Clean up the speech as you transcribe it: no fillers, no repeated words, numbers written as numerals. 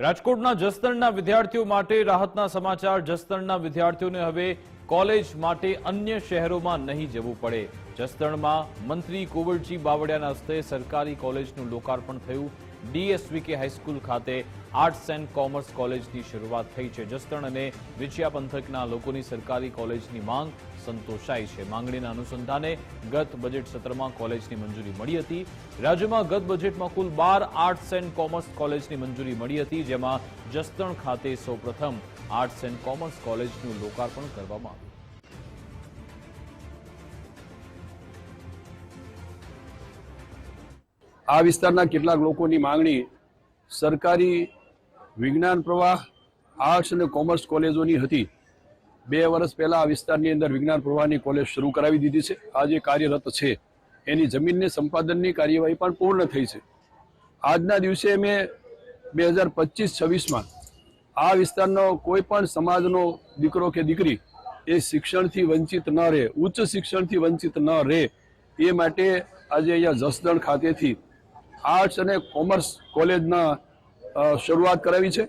રાજકોટના જસદણના વિદ્યાર્થીઓ માટે રાહતના સમાચાર। જસદણના વિદ્યાર્થીઓને હવે કોલેજ માટે અન્ય શહેરોમાં નહીં જવું પડે। જસદણમાં મંત્રી કુંવરજી બાવળિયાના હસ્તે સરકારી કોલેજનું લોકાર્પણ થયું। ડીએસવીકે હાઈસ્કૂલ ખાતે આર્ટ્સ એન્ડ કોમર્સ કોલેજની શરૂઆત થઈ છે। જસદણ અને વિછિયા પંથકના લોકોની સરકારી કોલેજની માંગ સંતોષાઈ છે। માંગણીના અનુસંધાને ગત બજેટ સત્રમાં કોલેજની મંજૂરી મળી હતી। રાજ્યમાં ગત બજેટમાં કુલ 12 આર્ટ્સ એન્ડ કોમર્સ કોલેજની મંજૂરી મળી હતી, જેમાં જસદણ ખાતે સૌપ્રથમ આર્ટ્સ એન્ડ કોમર્સ કોલેજનું લોકાર્પણ કરવામાં આવ્યું। આ વિસ્તારના કેટલાક લોકોની માંગણી સરકારી વિજ્ઞાન પ્રવાહ આર્ટ્સ અને કોમર્સ કોલેજોની હતી। 2 વર્ષ પહેલા આ વિસ્તારની અંદર વિજ્ઞાન પ્રવાહની કોલેજ શરૂ કરાવી દીધી છે। આજે કાર્યરત છે, એની જમીનની સંપાદનની કાર્યવાહી પણ પૂર્ણ થઈ છે। આજના દિવસે મેં 2025-26માં આ વિસ્તારનો કોઈ પણ સમાજનો દીકરો કે દીકરી એ શિક્ષણથી વંચિત ન રહે, ઉચ્ચ શિક્ષણથી વંચિત ન રહે, એ માટે આજે અહીંયા જસદણ ખાતેથી આર્ટ્સ અને કોમર્સ કોલેજના શરૂઆત કરાવી છે।